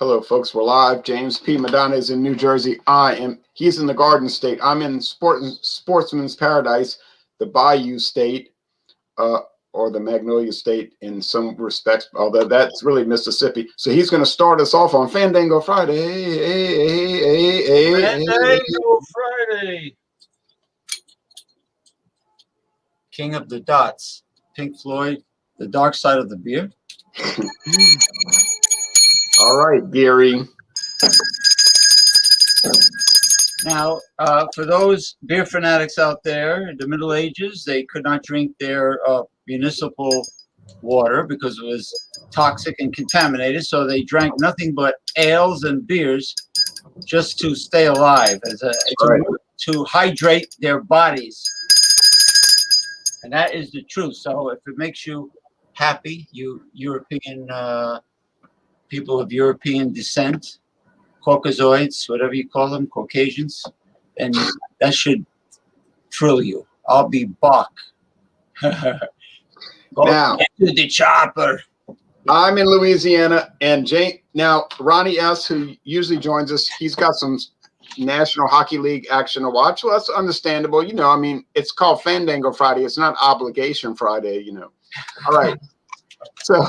Hello, folks. We're live. James P. Madonna is in New Jersey. He's in the Garden State. I'm in Sportsman's Paradise, the Bayou State, or the Magnolia State in some respects, although that's really Mississippi. So he's going to start us off on Fandango Friday. Fandango Friday. King of the Dots. Pink Floyd, The Dark Side of the Beer. All right, Gary. Now, for those beer fanatics out there in the Middle Ages, they could not drink their municipal water because it was toxic and contaminated. So they drank nothing but ales and beers just to stay alive, to hydrate their bodies. And that is the truth. So if it makes you happy, you European people of European descent, Caucasoids, whatever you call them, Caucasians, and that should thrill you. I'll be Bach. Now, to the chopper. I'm in Louisiana, and now Ronnie S., who usually joins us, he's got some National Hockey League action to watch. Well, that's understandable. You know, I mean, it's called Fandango Friday. It's not Obligation Friday, you know. All right. So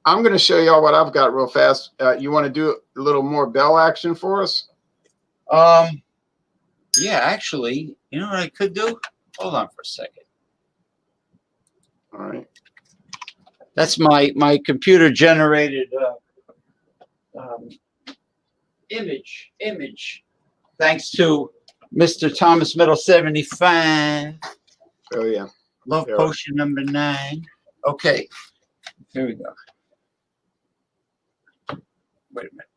I'm going to show y'all what I've got real fast. You want to do a little more bell action for us? Yeah, actually, you know what I could do? Hold on for a second. All right. That's my computer generated image. Thanks to Mr. Thomas Meadow 75. Oh yeah. Love potion number 9. Okay. Here we go. Wait a minute.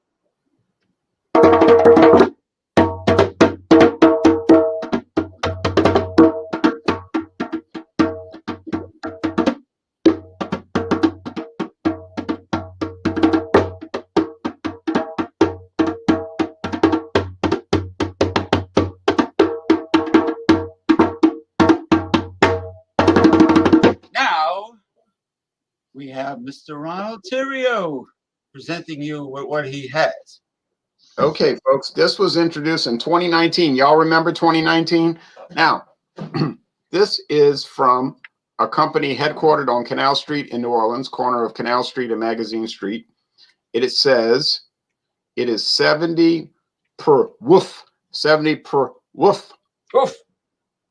Now we have Mr. Ronald Theriot presenting you with what he has. Okay, folks, this was introduced in 2019. Y'all remember 2019? Now, this is from a company headquartered on Canal Street in New Orleans, corner of Canal Street and Magazine Street. It says it is 70 per woof, 70 per woof. Woof.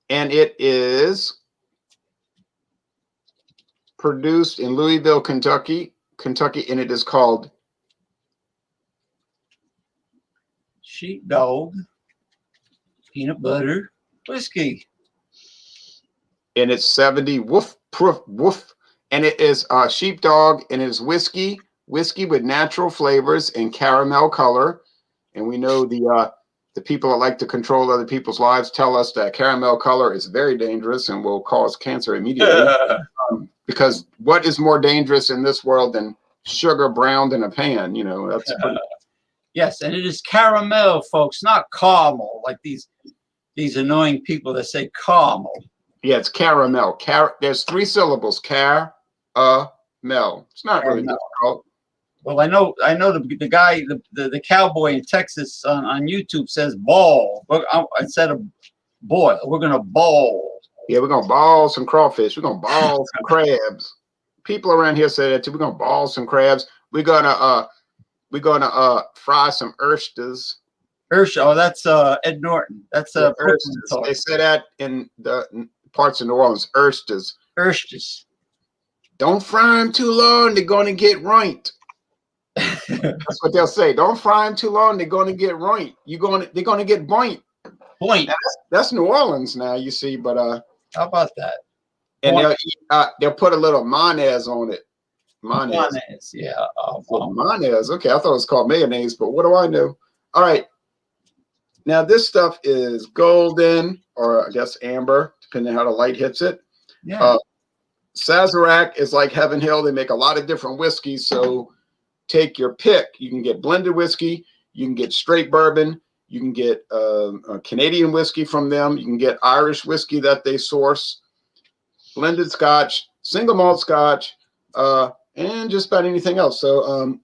And it is produced in Louisville, Kentucky, and it is called Sheepdog peanut butter whiskey. And it's 70 woof, proof, woof. And it is sheepdog, and it is whiskey with natural flavors and caramel color. And we know the people that like to control other people's lives tell us that caramel color is very dangerous and will cause cancer immediately. Because what is more dangerous in this world than sugar browned in a pan? You know, that's pretty. Yes, and it is caramel, folks, not caramel, like these annoying people that say caramel. Yeah, it's caramel. There's 3 syllables. Car-a-mel. It's not really difficult. Well, I know the guy, the cowboy in Texas on YouTube says ball. Instead of boil, we're gonna ball. Yeah, we're gonna ball some crawfish. We're gonna ball some crabs. People around here say that too. We're gonna ball some crabs. We're gonna fry some oysters. Oh, that's Ed Norton. That's oysters. They say that in the parts of New Orleans. Oysters. Don't fry them too long. They're gonna get ruined. That's what they'll say. Don't fry them too long. They're gonna get ruined. They're gonna get boink. Boink. That's New Orleans now, you see. But how about that? And they'll put a little mayonnaise on it. Mayonnaise, yeah. Mayonnaise. Okay, I thought it was called mayonnaise, but what do I know? All right. Now this stuff is golden, or I guess amber, depending on how the light hits it. Yeah. Sazerac is like Heaven Hill. They make a lot of different whiskeys, so take your pick. You can get blended whiskey. You can get straight bourbon. You can get a Canadian whiskey from them. You can get Irish whiskey that they source, blended Scotch, single malt Scotch, and just about anything else. So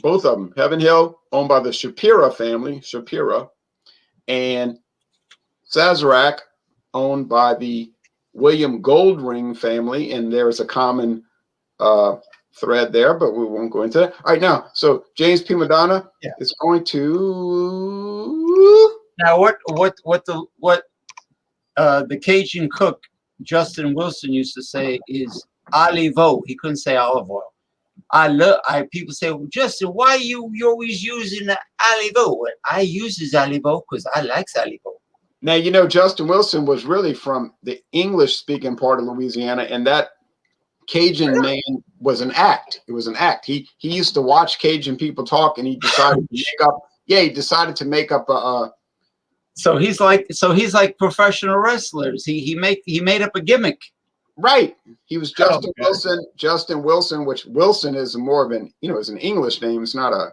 Both of them. Heaven Hill, owned by the Shapira family, Shapira, and Sazerac, owned by the William Goldring family. And there's a common thread there, but we won't go into that. All right, now, so James P. Madonna is going to. Now, what the Cajun cook Justin Wilson used to say is olive oil. He couldn't say olive oil. People say, well, Justin, why you always using the olive oil? Well, I use this olive oil because I like olive oil. Now, you know, Justin Wilson was really from the English-speaking part of Louisiana, and that Cajun man was an act. It was an act. He used to watch Cajun people talk, and he decided to make up. Yeah, he decided to make up a. So he's like professional wrestlers. He made up a gimmick. Right. He was Justin Wilson. Justin Wilson, which Wilson is more of an is an English name. It's not a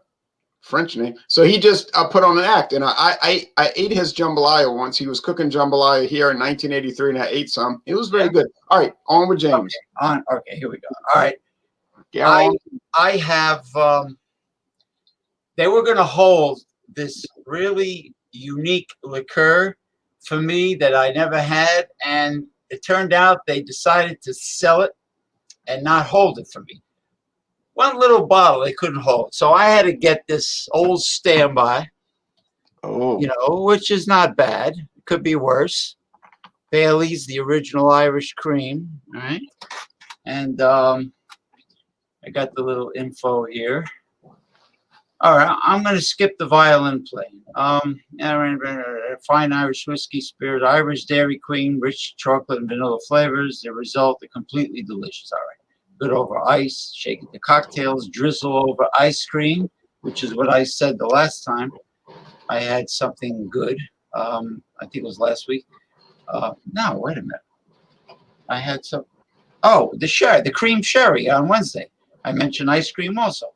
French name. So he just put on an act, and I ate his jambalaya once. He was cooking jambalaya here in 1983, and I ate some. It was very good. All right, on with James. Okay, here we go. All right. Yeah. I have. They were going to hold this really unique liqueur for me that I never had, and it turned out they decided to sell it and not hold it for me. One little bottle they couldn't hold, so I had to get this old standby. Oh, which is not bad. It could be worse. Bailey's, the original Irish cream. All right, and I got the little info here. All right, I'm going to skip the violin playing. Fine Irish whiskey, spirit, Irish Dairy Queen, rich chocolate and vanilla flavors. The result, are completely delicious. All right, good over ice, shake it to cocktails, drizzle over ice cream, which is what I said the last time. I had something good. I think it was last week. No, wait a minute. I had some. Oh, the cream sherry on Wednesday. I mentioned ice cream also.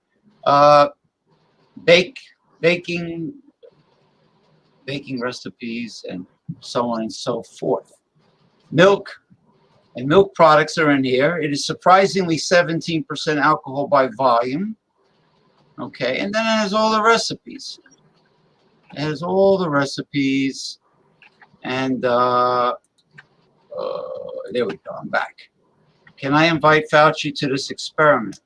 Baking recipes and so on and so forth. Milk and milk products are in here. It is surprisingly 17% alcohol by volume. Okay, and then it has all the recipes. It has all the recipes, and there we go. I'm back. Can I invite Fauci to this experiment?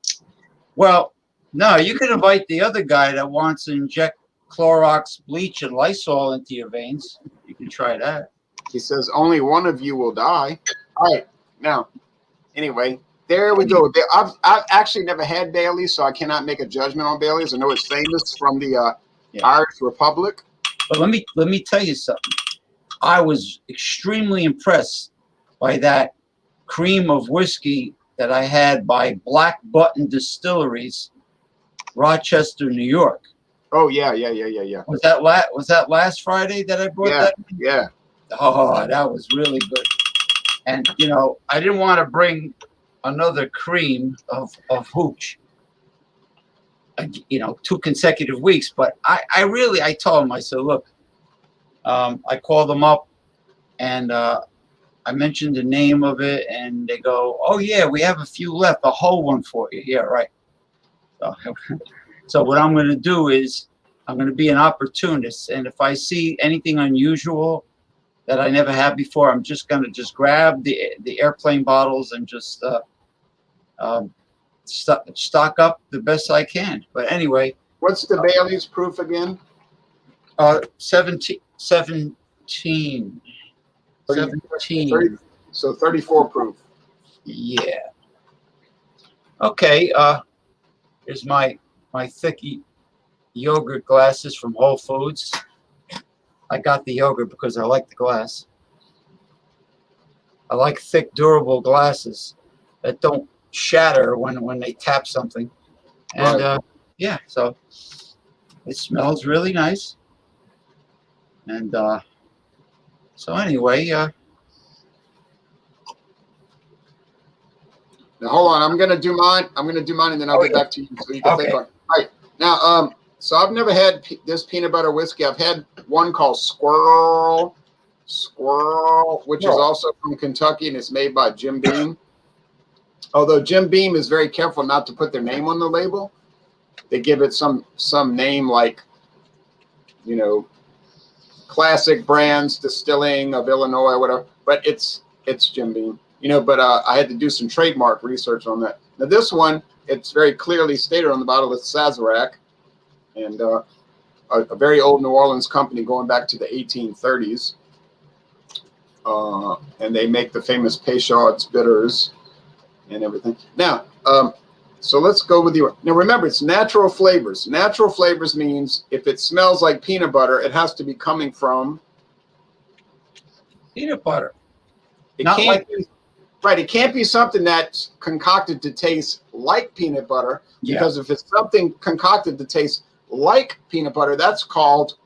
Well, no, you can invite the other guy that wants to inject Clorox, bleach, and Lysol into your veins. You can try that. He says only one of you will die. All right, now, anyway, there we go. I've actually never had Bailey's, so I cannot make a judgment on Bailey's. I know it's famous from the Irish Republic. But let me tell you something. I was extremely impressed by that cream of whiskey that I had by Black Button Distilleries, Rochester, New York. Oh yeah. Was that last Friday that I brought that? Yeah. Oh, that was really good. And I didn't want to bring another cream of hooch. 2 consecutive weeks, but I told him, I said, look, I called them up and I mentioned the name of it, and they go, oh yeah, we have a few left. I'll hold one for you. Yeah, right. So what I'm going to do is I'm going to be an opportunist, and if I see anything unusual that I never had before, I'm just going to grab the airplane bottles and just stock up the best I can. But anyway, what's the Bailey's proof again? 17. 17. So 34 proof. Yeah. Okay. Here's my thick yogurt glasses from Whole Foods. I got the yogurt because I like the glass. I like thick, durable glasses that don't shatter when they tap something. And right. Yeah, so it smells really nice. And so anyway, now hold on. I'm gonna do mine, and then I'll get back to you so you can think on it. All right. Now, so I've never had this peanut butter whiskey. I've had one called Squirrel, which is also from Kentucky, and it's made by Jim Beam. Although Jim Beam is very careful not to put their name on the label. they give it some name like, you know, Classic Brands Distilling of Illinois or whatever. But it's Jim Beam, you know. But I had to do some trademark research on that. Now this one, it's very clearly stated on the bottle. It's Sazerac, and a very old New Orleans company going back to the 1830s. And they make the famous Peychaud's bitters and everything. Now, so let's go with you. Now, remember, it's natural flavors. Natural flavors means if it smells like peanut butter, it has to be coming from peanut butter. It can't be, right. It can't be something that's concocted to taste like peanut butter, because if it's something concocted to taste like peanut butter, that's called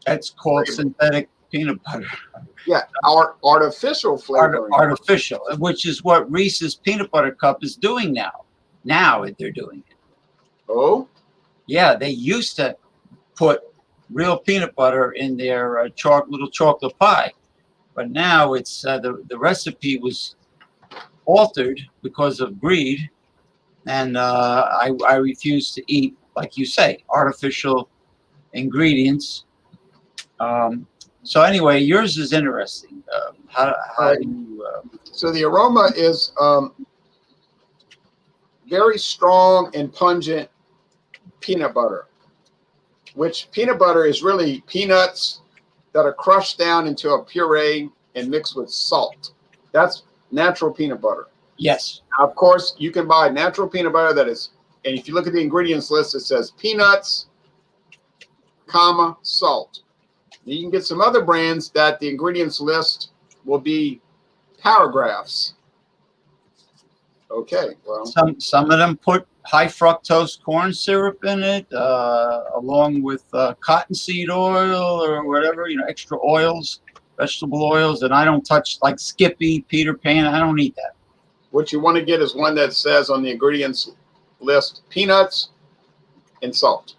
synthetic peanut butter. Yeah, artificial flavoring. Artificial, which is what Reese's Peanut Butter Cup is doing now. Now they're doing it. Oh? Yeah, they used to put real peanut butter in their little chocolate pie. But now it's the recipe was altered because of greed. And I refuse to eat, like you say, artificial ingredients. So anyway, yours is interesting. How do you? So the aroma is very strong and pungent peanut butter, which peanut butter is really peanuts that are crushed down into a puree and mixed with salt. That's natural peanut butter. Yes. Now, of course, you can buy natural peanut butter that is, and if you look at the ingredients list, it says peanuts, salt. You can get some other brands that the ingredients list will be paragraphs. Okay, well, some of them put high fructose corn syrup in it, along with cottonseed oil or whatever, you know, extra oils, vegetable oils, and I don't touch like Skippy, Peter Pan. I don't eat that. What you want to get is one that says on the ingredients list peanuts and salt.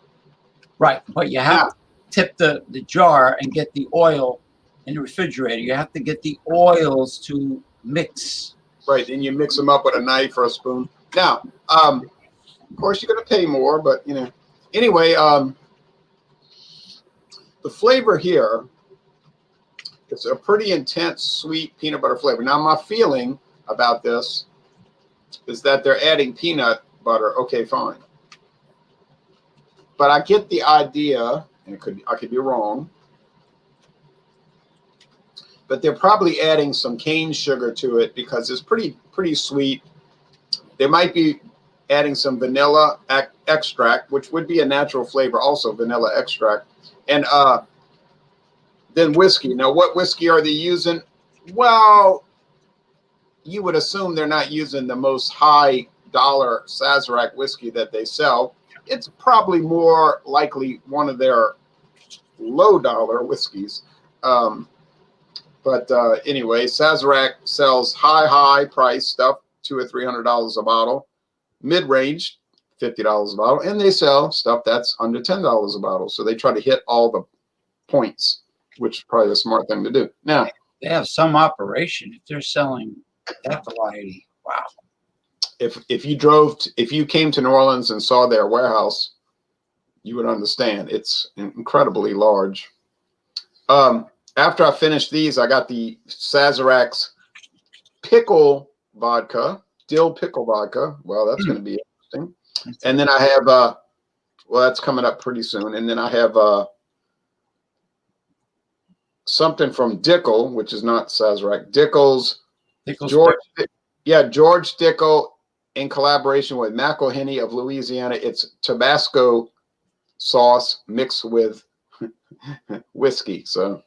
Right, but you have to tip the jar and get the oil in the refrigerator. You have to get the oils to mix. Right, and you mix them up with a knife or a spoon. Now, of course, you're going to pay more, but, you know. Anyway, the flavor here, it's a pretty intense, sweet peanut butter flavor. Now, my feeling about this is that they're adding peanut butter. Okay, fine. But I get the idea, and I could be wrong, but they're probably adding some cane sugar to it because it's pretty sweet. They might be adding some vanilla extract, which would be a natural flavor, also vanilla extract, and then whiskey. Now, what whiskey are they using? Well, you would assume they're not using the most high dollar Sazerac whiskey that they sell. It's probably more likely one of their low dollar whiskeys. But anyway, Sazerac sells high price stuff, $200 or $300 a bottle, mid-range, $50 a bottle, and they sell stuff that's under $10 a bottle. So they try to hit all the points, which is probably a smart thing to do. Now, they have some operation if they're selling that variety. Wow. If you came to New Orleans and saw their warehouse, you would understand. It's incredibly large. After I finished these, I got the Sazerac's pickle vodka, dill pickle vodka. Well, that's going to be interesting. And then I have, well, that's coming up pretty soon. And then I have something from Dickel, which is not Sazerac. Dickel's George Dickel in collaboration with McElhenney of Louisiana. It's Tabasco sauce mixed with whiskey. So,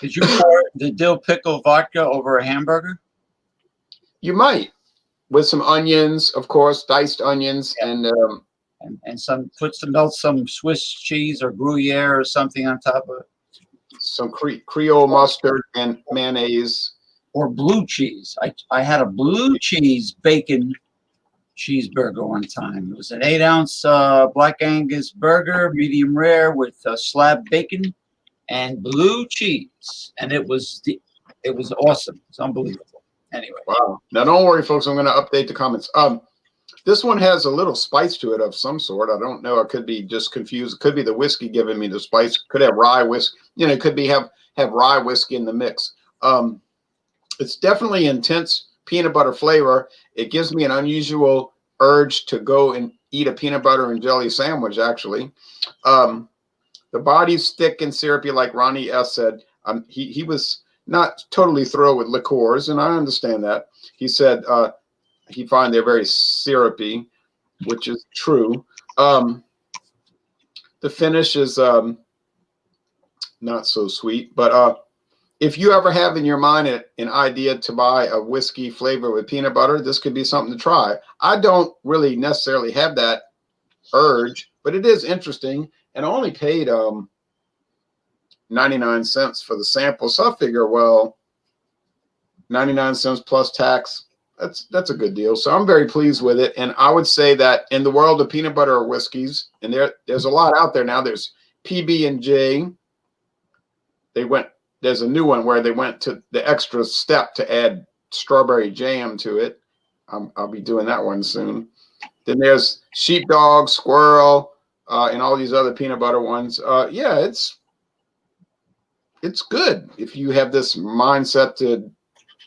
did you pour the dill pickle vodka over a hamburger? You might, with some onions, of course, diced onions, and melt some Swiss cheese or Gruyere or something on top of it. Some Creole mustard and mayonnaise. Or blue cheese. I had a blue cheese bacon cheeseburger one time. It was an 8-ounce Black Angus burger, medium rare, with slab bacon and blue cheese, and it was awesome. It's unbelievable. Anyway. Wow. Now don't worry, folks. I'm going to update the comments. This one has a little spice to it of some sort. I don't know. I could be just confused. It could be the whiskey giving me the spice. Could have rye whiskey. You know, it could be have rye whiskey in the mix. It's definitely intense peanut butter flavor. It gives me an unusual urge to go and eat a peanut butter and jelly sandwich, actually. The body's thick and syrupy, like Ronnie S. said. He was not totally thrilled with liqueurs, and I understand that. He said he find they're very syrupy, which is true. The finish is not so sweet, but if you ever have in your mind an idea to buy a whiskey flavor with peanut butter, this could be something to try. I don't really necessarily have that urge, but it is interesting. And I only paid 99 cents for the sample. So I figure, well, 99 cents plus tax, that's a good deal. So I'm very pleased with it. And I would say that in the world of peanut butter whiskeys, and there's a lot out there now. There's PB&J. There's a new one where they went to the extra step to add strawberry jam to it. I'll be doing that one soon. Then there's Sheepdog, Squirrel, and all these other peanut butter ones. Yeah, it's good if you have this mindset to,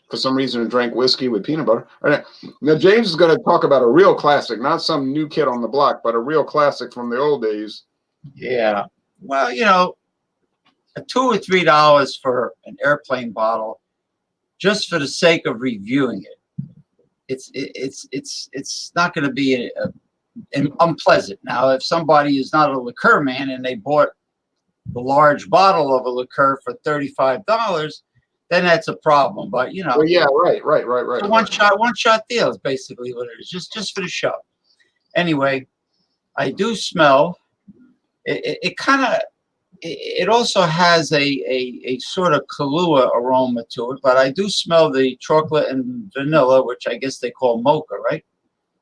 for some reason, to drink whiskey with peanut butter. All right. Now, James is going to talk about a real classic, not some new kid on the block, but a real classic from the old days. Yeah. Well, you know, $2 or $3 for an airplane bottle, just for the sake of reviewing it. It's not going to be unpleasant. Now, if somebody is not a liqueur man and they bought the large bottle of a liqueur for $35, then that's a problem. But you know, well, yeah, right. So one shot deal is basically what it is, just for the show. Anyway, I do smell. It also has a sort of Kahlua aroma to it, but I do smell the chocolate and vanilla, which I guess they call mocha, right?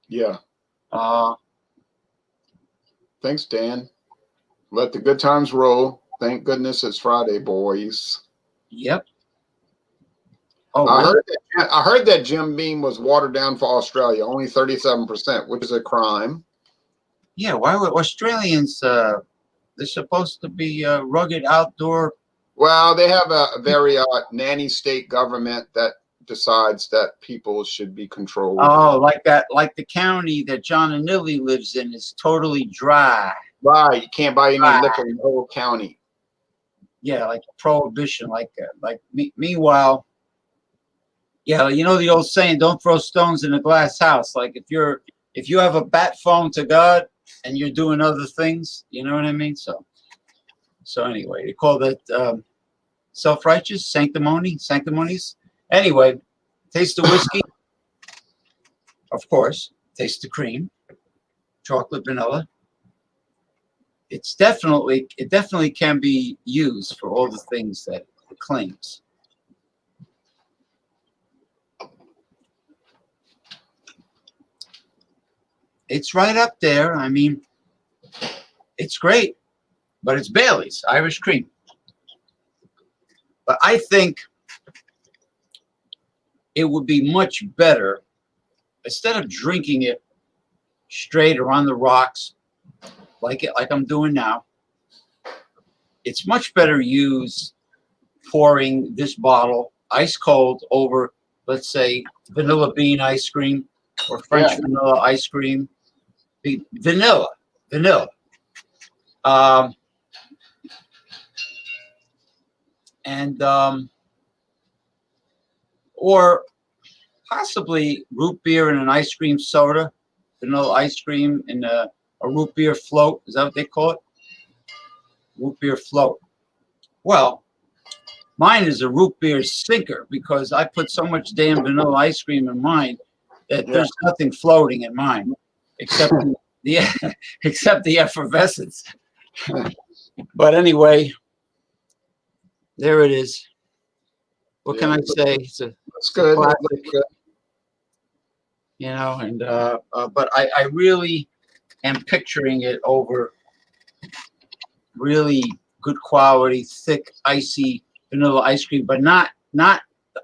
Yeah. Thanks, Dan. Let the good times roll. Thank goodness it's Friday, boys. Yep. Oh, I really? heard that Jim Beam was watered down for Australia, only 37%, which is a crime. Yeah. Why would Australians? They're supposed to be rugged outdoor. Well, they have a very nanny state government that decides that people should be controlled. Oh, like that, like the county that John and Nilly lives in is totally dry. Right, you can't buy any liquor in the whole county. Yeah, like prohibition, meanwhile, yeah, you know the old saying, "Don't throw stones in a glass house." Like if you have a bat phone to God and you're doing other things, you know what I mean? So anyway, they call that self-righteous sanctimonies. Anyway, taste the whiskey, of course. Taste the cream, chocolate, vanilla. It definitely can be used for all the things that it claims. It's right up there. I mean, it's great, but it's Bailey's Irish cream. But I think it would be much better, instead of drinking it straight or on the rocks, like I'm doing now. It's much better used pouring this bottle ice cold over, let's say, vanilla bean ice cream or French vanilla ice cream. Vanilla. Or possibly root beer and an ice cream soda, vanilla ice cream and a root beer float. Is that what they call it? Root beer float. Well, mine is a root beer sinker because I put so much damn vanilla ice cream in mine that there's nothing floating in mine except the effervescence. But anyway, there it is. What can I say? It's good. You know, and but I really am picturing it over really good quality, thick, icy vanilla ice cream, but not the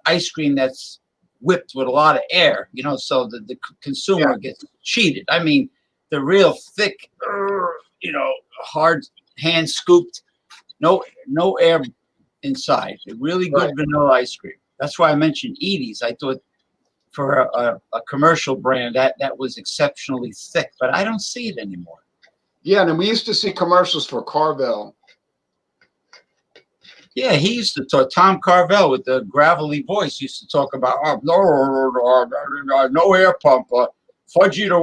ice cream that's whipped with a lot of air, you know, so that the consumer gets cheated. I mean, the real thick, you know, hard hand scooped, no air inside. A really good vanilla ice cream. That's why I mentioned Edie's. I thought for a commercial brand that was exceptionally thick, but I don't see it anymore. Yeah, and we used to see commercials for Carvel. Yeah, he used to talk. Tom Carvel with the gravelly voice used to talk about no air pump, Fudgy the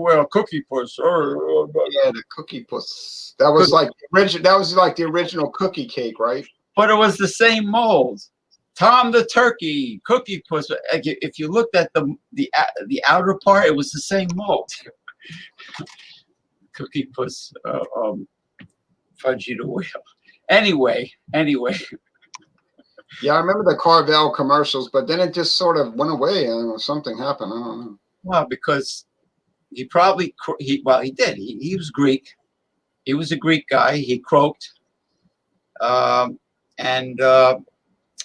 Whale, Cookie Puss. Yeah, the Cookie Puss. That was like the original. That was like the original cookie cake, right? But it was the same mold. Tom the Turkey, Cookie Puss. If you looked at the outer part, it was the same mold. Cookie Puss, Fudgy the Whale. Anyway. Yeah, I remember the Carvel commercials, but then it just sort of went away and something happened. I don't know. Well, because he did. He was Greek. He was a Greek guy. He croaked. And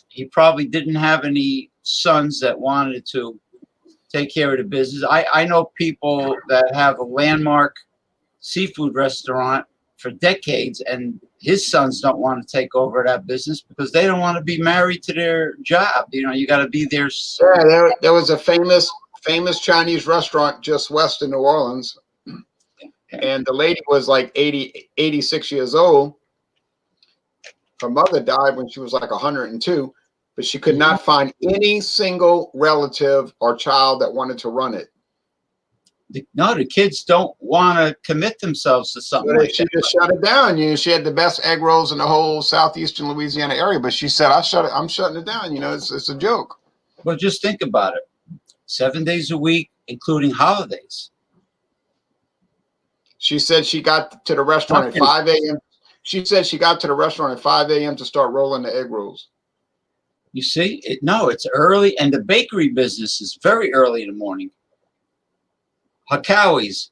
he probably didn't have any sons that wanted to take care of the business. I know people that have a landmark seafood restaurant for decades, and his sons don't want to take over that business because they don't want to be married to their job. You know, you got to be there. Yeah, there was a famous Chinese restaurant just west of New Orleans, and the lady was like 86 years old. Her mother died when she was like 102, but she could not find any single relative or child that wanted to run it. No, the kids don't want to commit themselves to something like she that. Just shut it down. You know, she had the best egg rolls in the whole southeastern Louisiana area, but she said, I'm shutting it down. You know, it's a joke. Well, just think about it. 7 days a week, including holidays. She said she got to the restaurant at 5 a.m. She said she got to the restaurant at 5 a.m. to start rolling the egg rolls. You see, it's early, and the bakery business is very early in the morning. Hakawi's.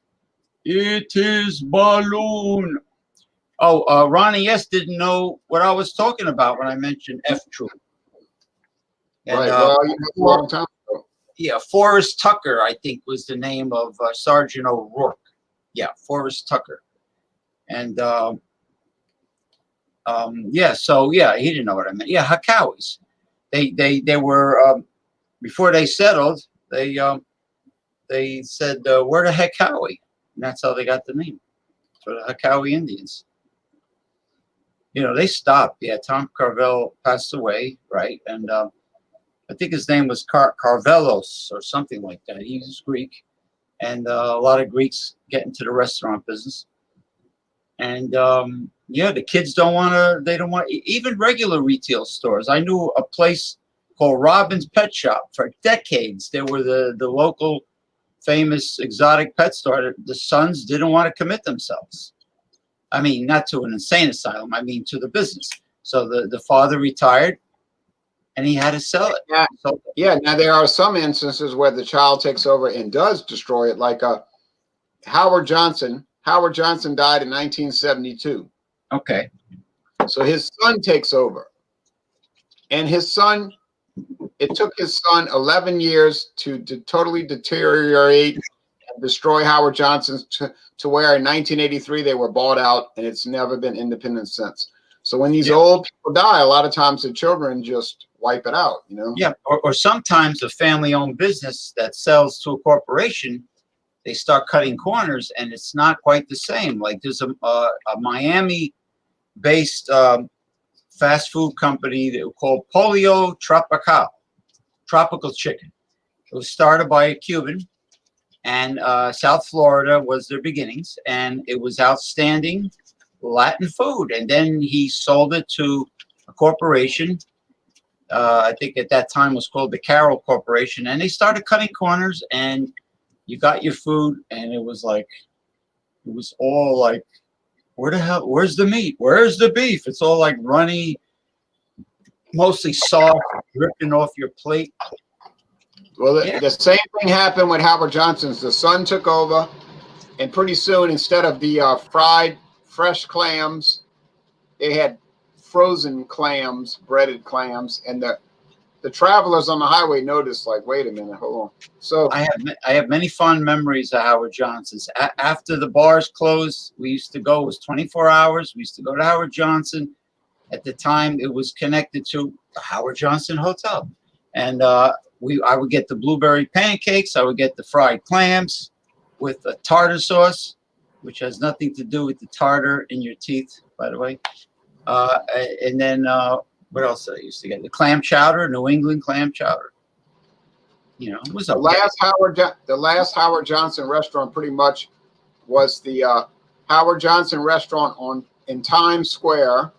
It is balloon. Oh, Ronnie S. didn't know what I was talking about when I mentioned F Troop. Right. Well, you know, a long time ago. Yeah, Forrest Tucker, I think, was the name of Sergeant O'Rourke. Yeah, Forrest Tucker. And he didn't know what I meant. Yeah, Hakawi's. They were before they settled. They said, "Where the heck Howie?" And that's how they got the name for the Hakawi Indians. You know, they stopped. Yeah, Tom Carvel passed away, right? And I think his name was Carvelos or something like that. He was Greek, and a lot of Greeks get into the restaurant business. And the kids don't want to. They don't want even regular retail stores. I knew a place called Robin's Pet Shop for decades. They were the local famous exotic pet store. The sons didn't want to commit themselves. I mean, not to an insane asylum. I mean, to the business. So the father retired, and he had to sell it. Yeah. Now there are some instances where the child takes over and does destroy it, like Howard Johnson. Howard Johnson died in 1972. Okay. So his son takes over, and it took his son 11 years to totally deteriorate and destroy Howard Johnson to where in 1983 they were bought out, and it's never been independent since. So when these old people die, a lot of times the children just wipe it out, you know? Yeah, or sometimes a family-owned business that sells to a corporation, they start cutting corners, and it's not quite the same. Like there's a Miami-based fast food company that called Pollo Tropical, tropical chicken. It was started by a Cuban, and South Florida was their beginnings, and it was outstanding Latin food. And then he sold it to a corporation. I think at that time was called the Carroll Corporation, and they started cutting corners, and you got your food, and it was all like, where the hell, where's the meat? Where's the beef? It's all like runny, mostly soft, dripping off your plate. Well, the same thing happened with Howard Johnson's. The son took over, and pretty soon, instead of the fried fresh clams, they had frozen clams, breaded clams, and the travelers on the highway noticed, like, wait a minute, hold on. So I have many fond memories of Howard Johnson's. After the bars closed, we used to go. It was 24 hours. We used to go to Howard Johnson. At the time, it was connected to the Howard Johnson Hotel, and I would get the blueberry pancakes. I would get the fried clams with a tartar sauce, which has nothing to do with the tartar in your teeth, by the way. And then what else did I used to get? The clam chowder, New England clam chowder. You know, it was okay. The last Howard Johnson restaurant pretty much was the Howard Johnson restaurant in Times Square,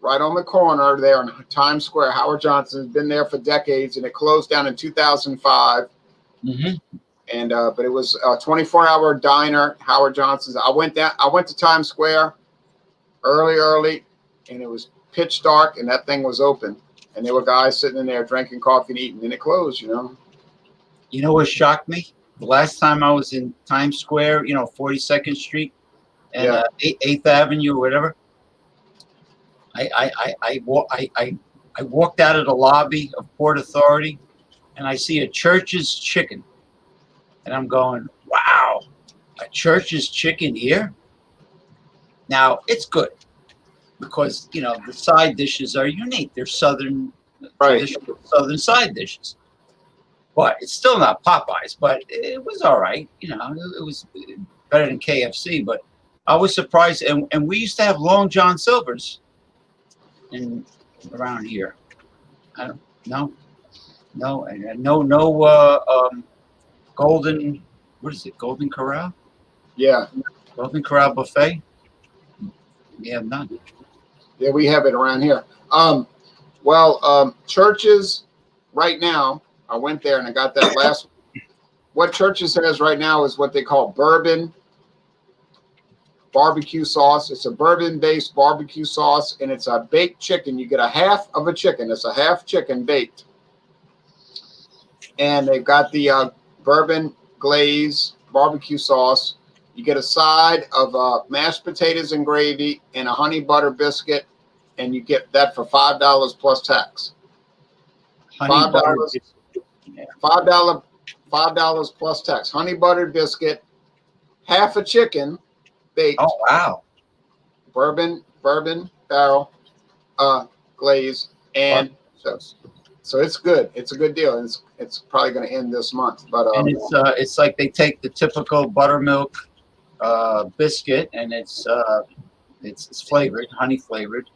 right on the corner there in Times Square. Howard Johnson has been there for decades, and it closed down in 2005. Mm-hmm. And but it was a 24-hour diner, Howard Johnson's. I went to Times Square early, and it was pitch dark, and that thing was open. And there were guys sitting in there drinking coffee and eating, and it closed, you know. You know what shocked me? The last time I was in Times Square, 42nd Street and 8th Avenue or whatever, I walked out of the lobby of Port Authority, and I see a Church's Chicken. And I'm going, wow, a Church's Chicken here? Now, it's good because, the side dishes are unique. They're Southern, Southern side dishes. But it's still not Popeyes, but it was all right. It was better than KFC, but I was surprised. And we used to have Long John Silver's around here. I don't know. No, Golden, what is it? Golden Corral? Yeah. Golden Corral buffet? We have none. Yeah, we have it around here. Churches right now, I went there and I got that last. What Churches has right now is what they call bourbon barbecue sauce. It's a bourbon-based barbecue sauce, and it's a baked chicken. You get a half of a chicken. It's a half chicken baked. And they've got the bourbon glaze barbecue sauce. You get a side of mashed potatoes and gravy and a honey butter biscuit, and you get that for $5 plus tax. $5 plus tax. Honey butter biscuit, half a chicken baked. Oh wow! Bourbon barrel glaze, and so it's good. It's a good deal, and it's probably going to end this month. But and it's like they take the typical buttermilk biscuit, and it's flavored, honey flavored,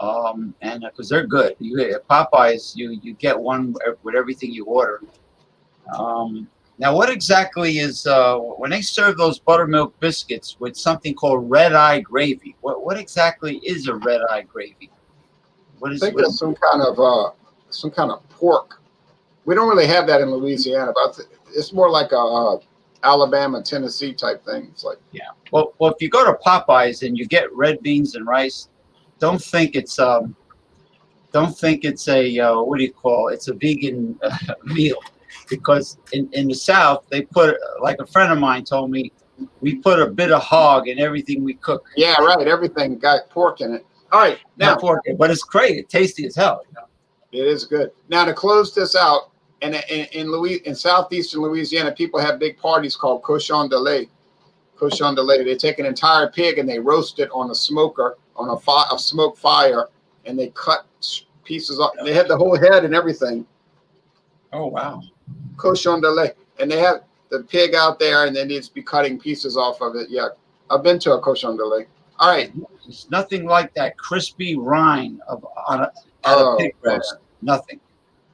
and because they're good. At Popeyes, you get one with everything you order. Now, what exactly is when they serve those buttermilk biscuits with something called red eye gravy? What exactly is a red eye gravy? I think it's some kind of pork. We don't really have that in Louisiana, but it's more like a Alabama, Tennessee type thing. It's like Well, if you go to Popeyes and you get red beans and rice, don't think it's a what do you call it? It's a vegan meal. Because in the South, they put, like a friend of mine told me, we put a bit of hog in everything we cook. Yeah, right. Everything got pork in it. All right. Now, pork, but it's great. It's tasty as hell. It is good. Now, to close this out, in southeastern Louisiana, people have big parties called cochon de lait. Cochon de lait. They take an entire pig and they roast it on a smoker, on a smoke fire, and they cut pieces off. They have the whole head and everything. Oh, wow. Cochon de lait, and they have the pig out there, and they need to be cutting pieces off of it. Yeah, I've been to a cochon de lait. All right, it's nothing like that crispy rind of a pig breast. Nothing.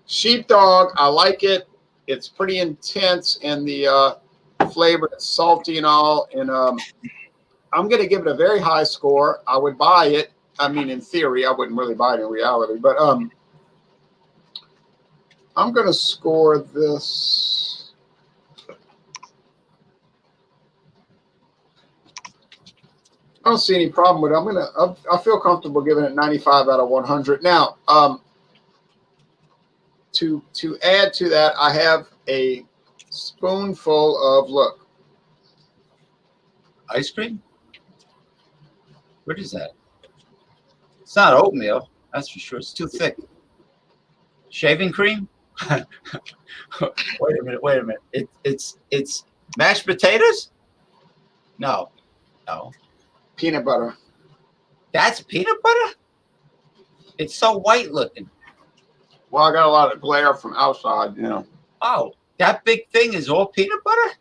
Sheepdog, I like it. It's pretty intense, and the flavor is salty and all. And I'm going to give it a very high score. I would buy it. I mean, in theory, I wouldn't really buy it in reality, but I'm going to score this. I don't see any problem with it. I feel comfortable giving it 95 out of 100. Now, to add to that, I have a spoonful of, ice cream? What is that? It's not oatmeal, that's for sure. It's too thick. Shaving cream? Wait a minute. Wait a minute. It's mashed potatoes? No, no. Peanut butter. That's peanut butter? It's so white looking. Well, I got a lot of glare from outside, you know. Oh, that big thing is all peanut butter?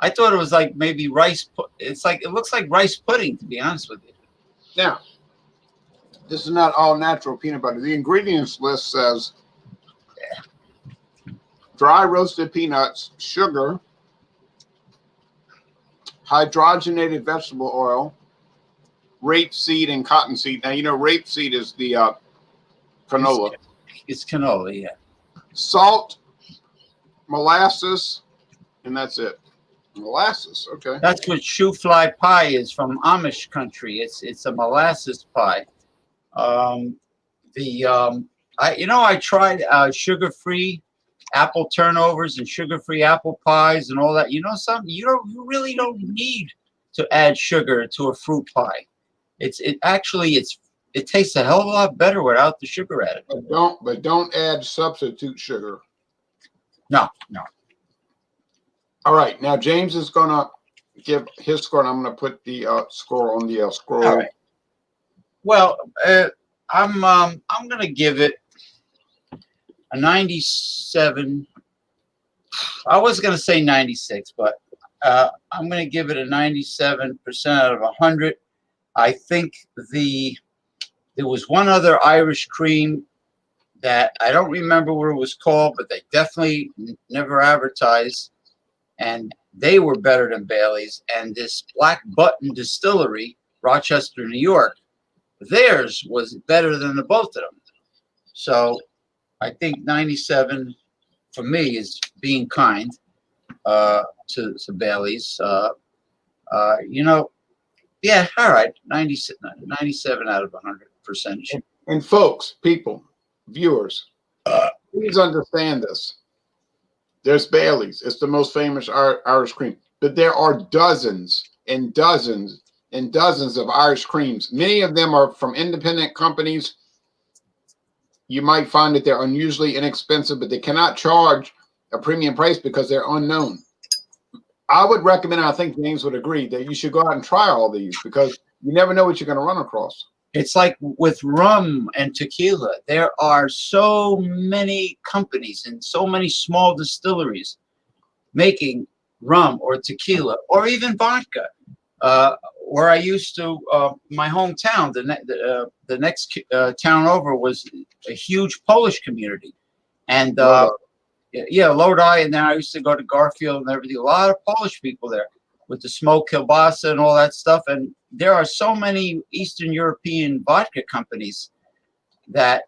I thought it was like maybe rice. It's like, it looks like rice pudding, to be honest with you. Now, this is not all natural peanut butter. The ingredients list says dry roasted peanuts, sugar, hydrogenated vegetable oil, rapeseed, and cottonseed. Now, you know, rapeseed is the canola. It's canola, yeah. Salt, molasses, and that's it. Molasses, okay. That's what shoe fly pie is from Amish country. It's a molasses pie. I tried sugar-free apple turnovers and sugar-free apple pies and all that. You know something? You really don't need to add sugar to a fruit pie. It tastes a hell of a lot better without the sugar added. But don't add substitute sugar. No. All right, now James is gonna give his score, and I'm gonna put the score on the scroll. All right. Well, I'm gonna give it a 97. I was gonna say 96, but I'm gonna give it a 97% out of 100. I think there was one other Irish cream that I don't remember what it was called, but they definitely never advertised, and they were better than Bailey's. And this Black Button Distillery, Rochester, New York, theirs was better than the both of them. So I think 97 for me is being kind to Bailey's. Yeah, all right, 97 out of 100%. And folks, people, viewers, please understand this. There's Bailey's. It's the most famous Irish cream. But there are dozens and dozens and dozens of Irish creams. Many of them are from independent companies. You might find that they're unusually inexpensive, but they cannot charge a premium price because they're unknown. I would recommend, I think James would agree, that you should go out and try all these because you never know what you're going to run across. It's like with rum and tequila. There are so many companies and so many small distilleries making rum or tequila or even vodka. Where I used to, my hometown, the next town over was a huge Polish community. And yeah, Lodi, and then I used to go to Garfield and everything. A lot of Polish people there with the smoked kielbasa and all that stuff. And there are so many Eastern European vodka companies that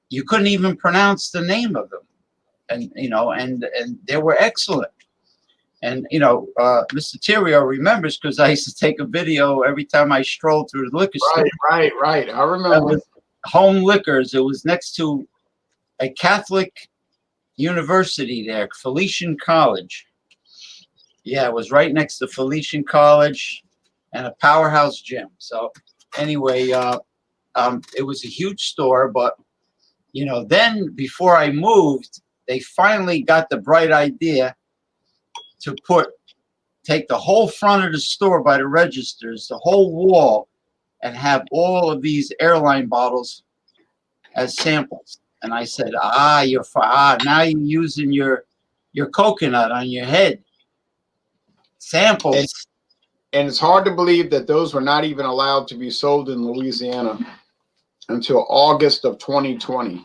you couldn't even pronounce the name of them. And, and they were excellent. And, Mr. Theriault remembers because I used to take a video every time I strolled through the liquor store. Right. I remember. Home Liqueurs. It was next to a Catholic university there, Felician College. Yeah, it was right next to Felician College and a powerhouse gym. So anyway, it was a huge store, but then before I moved, they finally got the bright idea to take the whole front of the store by the registers, the whole wall, and have all of these airline bottles as samples. And I said, now you're using your coconut on your head. Samples. And it's hard to believe that those were not even allowed to be sold in Louisiana until August of 2020.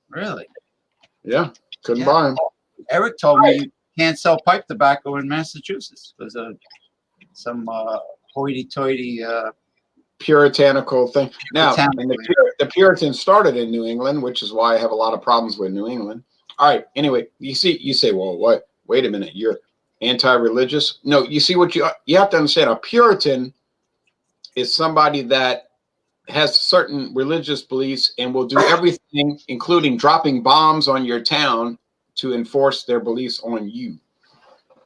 Really? Yeah, couldn't buy them. Eric told me you can't sell pipe tobacco in Massachusetts because of some hoity-toity puritanical thing. Now, the Puritans started in New England, which is why I have a lot of problems with New England. All right. Anyway, you say, well, what? Wait a minute. You're anti-religious? No, you see what you have to understand. A Puritan is somebody that has certain religious beliefs and will do everything, including dropping bombs on your town to enforce their beliefs on you.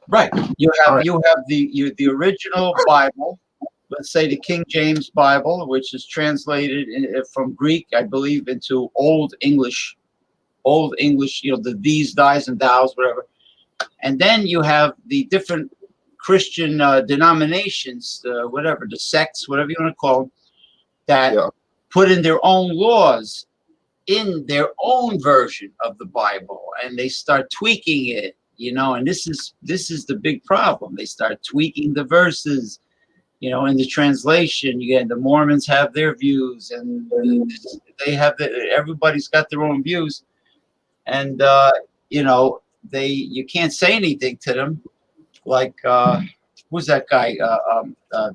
Right. You have the original Bible. Let's say the King James Bible, which is translated from Greek, I believe, into Old English, old English, you know, the these, thys, and thous, whatever. And then you have the different Christian denominations, whatever, the sects, whatever you want to call them, that put in their own laws in their own version of the Bible, and they start tweaking it, you know, and this is the big problem. They start tweaking the verses, you know, in the translation. You get the Mormons have their views, and they have everybody's got their own views, and you know, you can't say anything to them. Like who's that guy?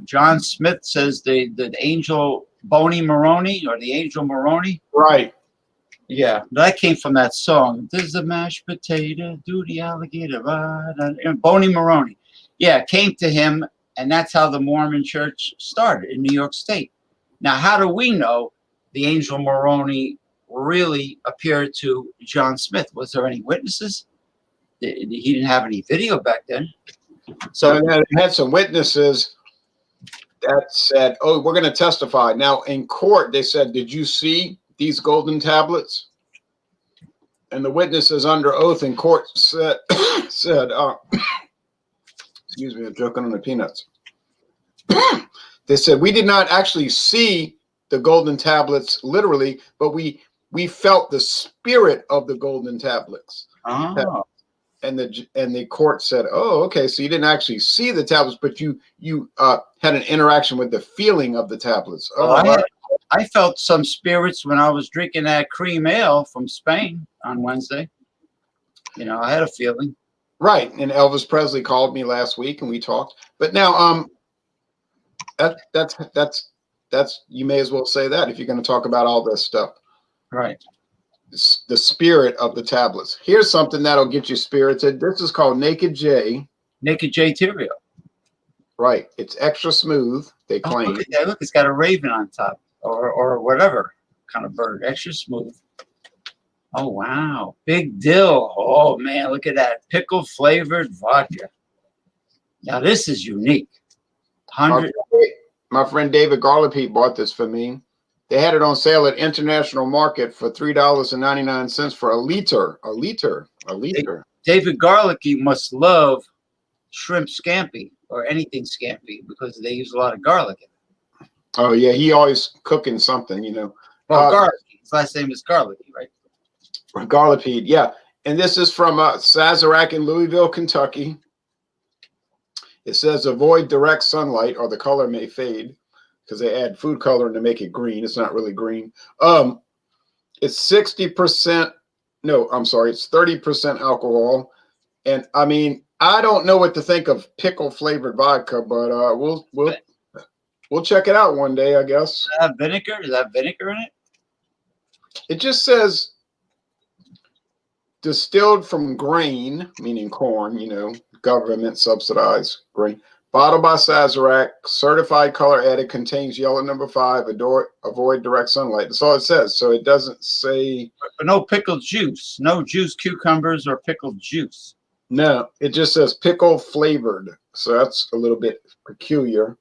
John Smith says the angel Boney Maroney, or the angel Maroney. Right. Yeah, that came from that song. There's a mashed potato, do the alligator ride? Boney Maroney. Yeah, it came to him, and that's how the Mormon church started in New York State. Now, how do we know the angel Maroney really appeared to John Smith? Was there any witnesses? He didn't have any video back then. So it had some witnesses that said, oh, we're going to testify. Now, in court, they said, did you see these golden tablets? And the witnesses under oath in court said, excuse me, I'm joking on the peanuts. They said, we did not actually see the golden tablets literally, but we felt the spirit of the golden tablets. Oh. And the court said, oh, okay, so you didn't actually see the tablets, but you had an interaction with the feeling of the tablets. Oh, I felt some spirits when I was drinking that cream ale from Spain on Wednesday. You know, I had a feeling. Right, and Elvis Presley called me last week, and we talked. But now, that's you may as well say that if you're going to talk about all this stuff. Right. The spirit of the tablets. Here's something that'll get you spirited. This is called Naked J. Naked J Tyrio. Right. It's extra smooth, they claim. Oh, look at that. Look, it's got a raven on top, or whatever kind of bird. Extra smooth. Oh, wow. Big dill. Oh, man, look at that. Pickle flavored vodka. Now, this is unique. 100. My friend David Garlipe bought this for me. They had it on sale at International Market for $3.99 for a liter. A liter. David Garlicky must love shrimp scampi or anything scampi because they use a lot of garlic in it. Oh, yeah. He always cooking something, you know. Well, Garlicky. His last name is Garlicky, right? Garlipe, yeah. And this is from Sazerac in Louisville, Kentucky. It says avoid direct sunlight or the color may fade, because they add food coloring to make it green. It's not really green. It's 60%. No, I'm sorry. It's 30% alcohol. And I mean, I don't know what to think of pickle flavored vodka, but we'll check it out one day, I guess. Does that have vinegar? Does that have vinegar in it? It just says distilled from grain, meaning corn, you know, government subsidized grain. Bottled by Sazerac, certified color added, contains yellow number 5, avoid direct sunlight. That's all it says. So it doesn't say. But no pickled juice. No juice cucumbers or pickled juice. No, it just says pickle flavored. So that's a little bit peculiar.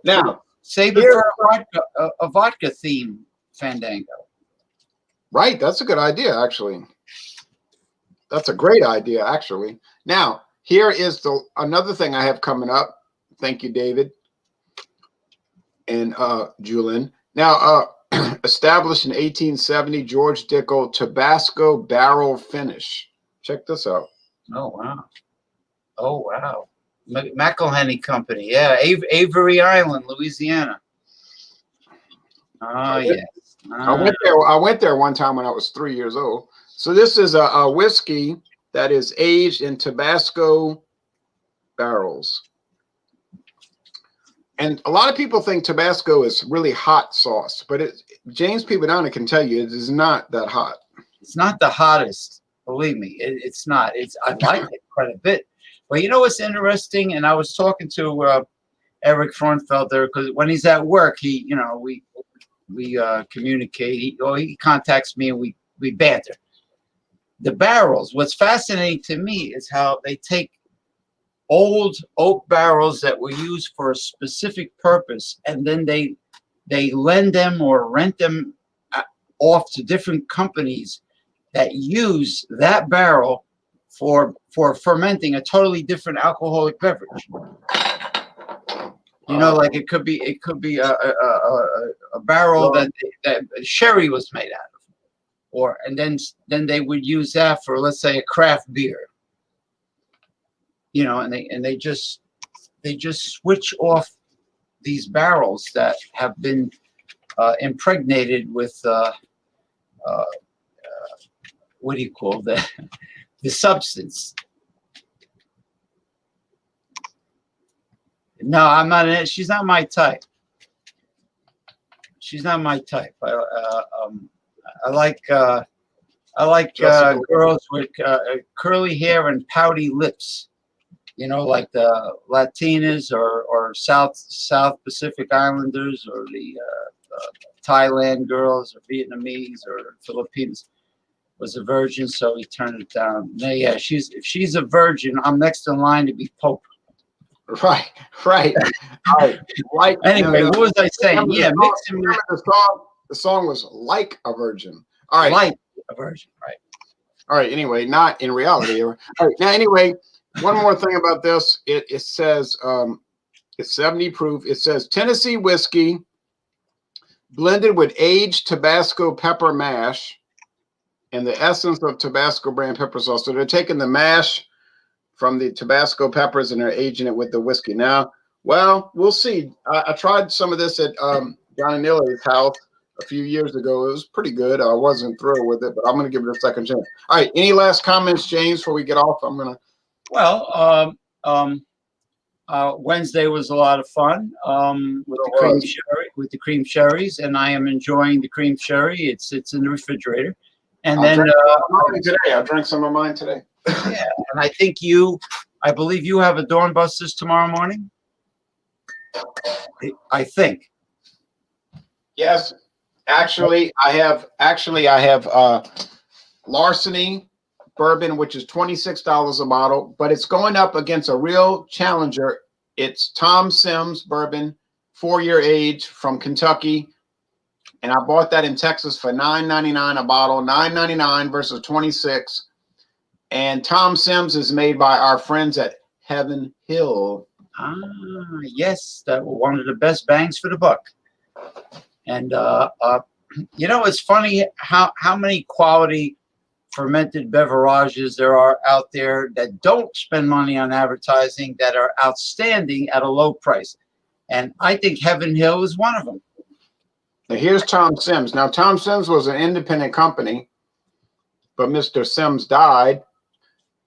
Now, save it for a vodka theme Fandango. Right. That's a good idea, actually. That's a great idea, actually. Now, here is another thing I have coming up. Thank you, David and Julian. Now, established in 1870, George Dickel Tabasco barrel finish. Check this out. Oh, wow. Oh, wow. McElhenney Company. Yeah, Avery Island, Louisiana. Oh, yes. I went there one time when I was 3 years old. So this is a whiskey that is aged in Tabasco barrels. And a lot of people think Tabasco is really hot sauce, but James P. Badana can tell you it is not that hot. It's not the hottest. Believe me, it's not. I like it quite a bit. But you know what's interesting? And I was talking to Eric Frauenfelder, because when he's at work, we communicate. He contacts me and we banter. The barrels. What's fascinating to me is how they take old oak barrels that were used for a specific purpose, and then they lend them or rent them off to different companies that use that barrel for fermenting a totally different alcoholic beverage. You know, like it could be a barrel that sherry was made out of, and then they would use that for, let's say, a craft beer. You know, and they just switch off these barrels that have been impregnated with what do you call the substance? No, I'm not in it. She's not my type. She's not my type. I like girls with curly hair and pouty lips. You know, like the Latinas or South Pacific Islanders, or the Thailand girls, or Vietnamese, or Filipinos. Was a virgin, so he turned it down. No, yeah, if she's a virgin, I'm next in line to be Pope. Right. Like, anyway, what was I saying? Yeah, mixing the song was Like a Virgin. All right. Like a Virgin, right. All right, anyway, not in reality. All right, now anyway, one more thing about this. It says it's 70 proof. It says Tennessee whiskey blended with aged Tabasco pepper mash and the essence of Tabasco brand pepper sauce. So they're taking the mash from the Tabasco peppers and they're aging it with the whiskey. Now, well, we'll see. I tried some of this at Johnny Neely's house a few years ago. It was pretty good. I wasn't thrilled with it, but I'm going to give it a second chance. All right. Any last comments, James, before we get off? I'm going to. Well, Wednesday was a lot of fun with the cream sherries, and I am enjoying the cream sherry. It's in the refrigerator. And then I drank some of mine today. Yeah, and I believe you have a Dornbusters tomorrow morning. I think. Yes, actually, I have Larceny bourbon, which is $26 a bottle, but it's going up against a real challenger. It's Tom Sims bourbon, 4-year age from Kentucky. And I bought that in Texas for $9.99 a bottle, $9.99 versus $26. And Tom Sims is made by our friends at Heaven Hill. Ah, yes, that was one of the best bangs for the buck. And you know, it's funny how many quality fermented beverages there are out there that don't spend money on advertising, that are outstanding at a low price. And I think Heaven Hill is one of them. Now here's Tom Sims. Now Tom Sims was an independent company, but Mr. Sims died.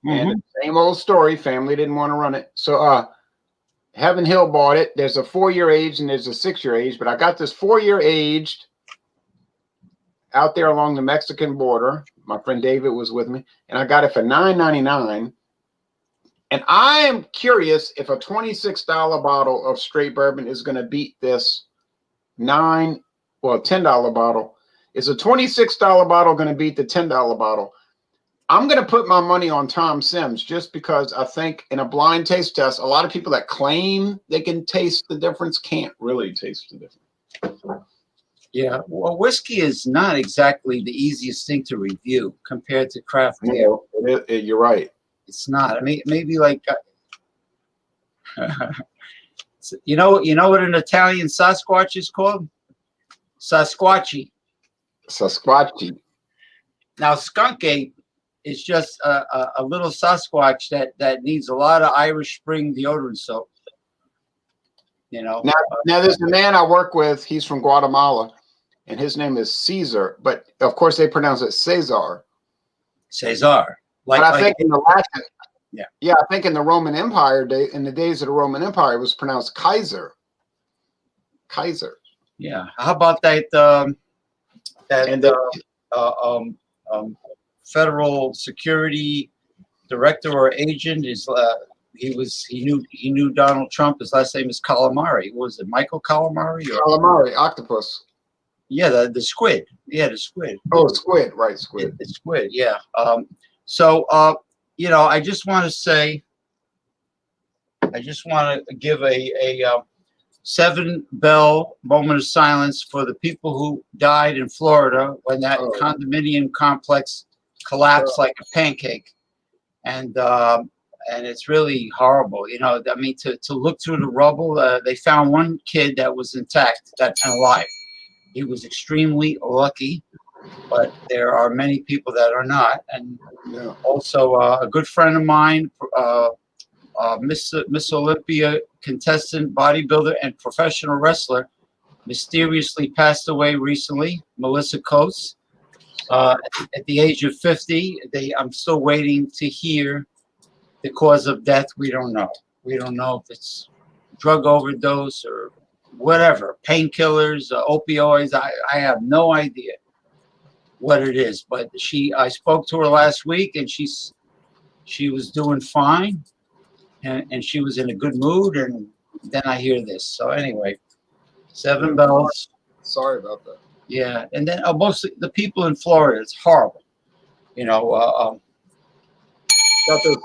And the same old story, family didn't want to run it. So Heaven Hill bought it. There's a 4-year age and there's a 6-year age, but I got this 4-year aged out there along the Mexican border. My friend David was with me, and I got it for $9.99. And I am curious if a $26 bottle of straight bourbon is going to beat this $10 bottle. Is a $26 bottle going to beat the $10 bottle? I'm going to put my money on Tom Sims just because I think in a blind taste test, a lot of people that claim they can taste the difference can't really taste the difference. Yeah, well, whiskey is not exactly the easiest thing to review compared to craft beer. You're right. It's not. I mean, maybe like, you know what an Italian Sasquatch is called? Sasquatchy. Sasquatchy. Now, skunk ape is just a little Sasquatch that needs a lot of Irish Spring deodorant soap. You know. Now there's a man I work with. He's from Guatemala, and his name is Caesar, but of course they pronounce it Cesar. Cesar. But I think in the Latin, I think in the Roman Empire, in the days of the Roman Empire, it was pronounced Kaiser. Kaiser. Yeah. How about that? Federal security director or agent is he knew Donald Trump. His last name is Calamari. What was it, Michael Calamari? Calamari, octopus. Yeah, the squid. Yeah, the squid. Oh, squid, right? Squid. The squid. Yeah. So you know, I just want to say, I just want to give a 7-bell moment of silence for the people who died in Florida when that condominium complex collapsed like a pancake, and it's really horrible. You know, I mean, to look through the rubble, they found one kid that was intact, that and alive. He was extremely lucky, but there are many people that are not. And also, a good friend of mine, Miss Olympia contestant, bodybuilder, and professional wrestler, mysteriously passed away recently. Melissa Coates, at the age of 50. I'm still waiting to hear the cause of death. We don't know. We don't know if it's drug overdose or whatever, painkillers, opioids. I have no idea what it is. But I spoke to her last week, and she was doing fine, and she was in a good mood. And then I hear this. So anyway, 7 bells. Sorry about that. Yeah, and then mostly the people in Florida. It's horrible. You know. Got this.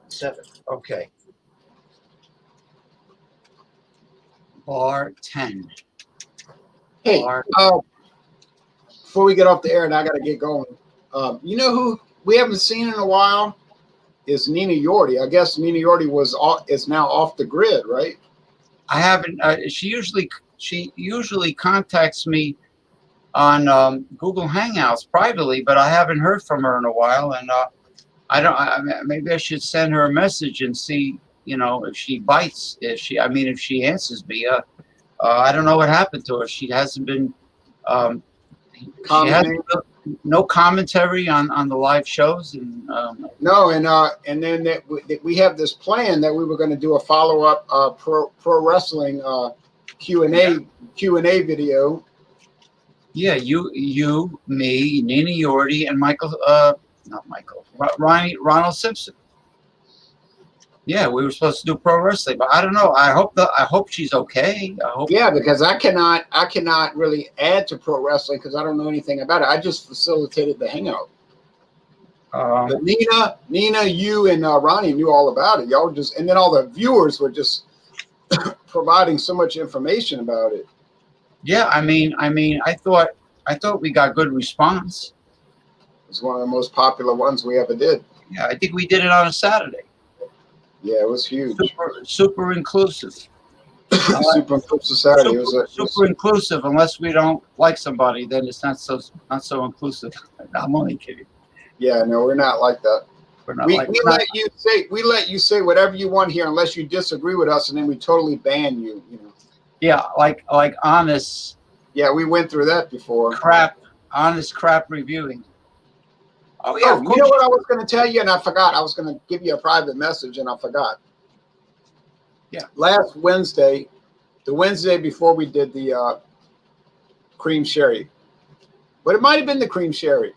Seven. Okay. Bar 10. Hey, Bar. before we get off the air, and I got to get going. You know who we haven't seen in a while is Nina Yordi. I guess Nina Yordi is now off the grid, right? I haven't. She usually contacts me on Google Hangouts privately, but I haven't heard from her in a while, and maybe I should send her a message and see, you know, if she bites. If she answers me. I don't know what happened to her. She hasn't been. She has no commentary on the live shows, and no, and then we have this plan that we were going to do a follow-up pro wrestling Q&A video. Yeah, you, me, Nina Yordi, and Ronald Simpson. Yeah, we were supposed to do pro wrestling, but I don't know. I hope she's okay. Yeah, because I cannot really add to pro wrestling because I don't know anything about it. I just facilitated the hangout. But Nina, you and Ronnie knew all about it. Y'all just, and then all the viewers were just providing so much information about it. Yeah, I mean, I thought we got good response. It's one of the most popular ones we ever did. Yeah, I think we did it on a Saturday. Yeah, it was huge. Super inclusive. Super inclusive Saturday. Super inclusive. Unless we don't like somebody, then it's not so inclusive. I'm only kidding. Yeah, no, we're not like that. We let you say whatever you want here, unless you disagree with us, and then we totally ban you. You know. Yeah, like honest. Yeah, we went through that before. Honest crap reviewing. Oh yeah, you know what I was going to tell you, and I forgot. I was going to give you a private message, and I forgot. Yeah. Last Wednesday, the Wednesday before we did the cream sherry, but it might have been the cream sherry.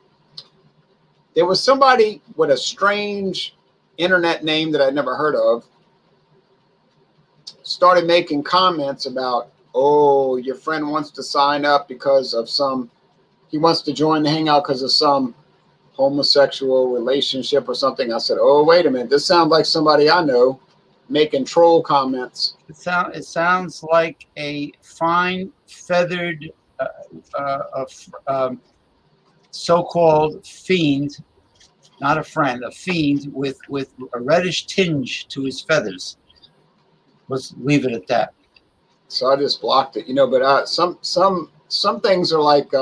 There was somebody with a strange internet name that I'd never heard of. Started making comments about, oh, your friend wants to sign up because of he wants to join the hangout because of some homosexual relationship or something. I said, oh, wait a minute. This sounds like somebody I know making troll comments. It sounds like a fine feathered so-called fiend, not a friend, a fiend with a reddish tinge to his feathers. Let's leave it at that. So I just blocked it, you know, but some things are like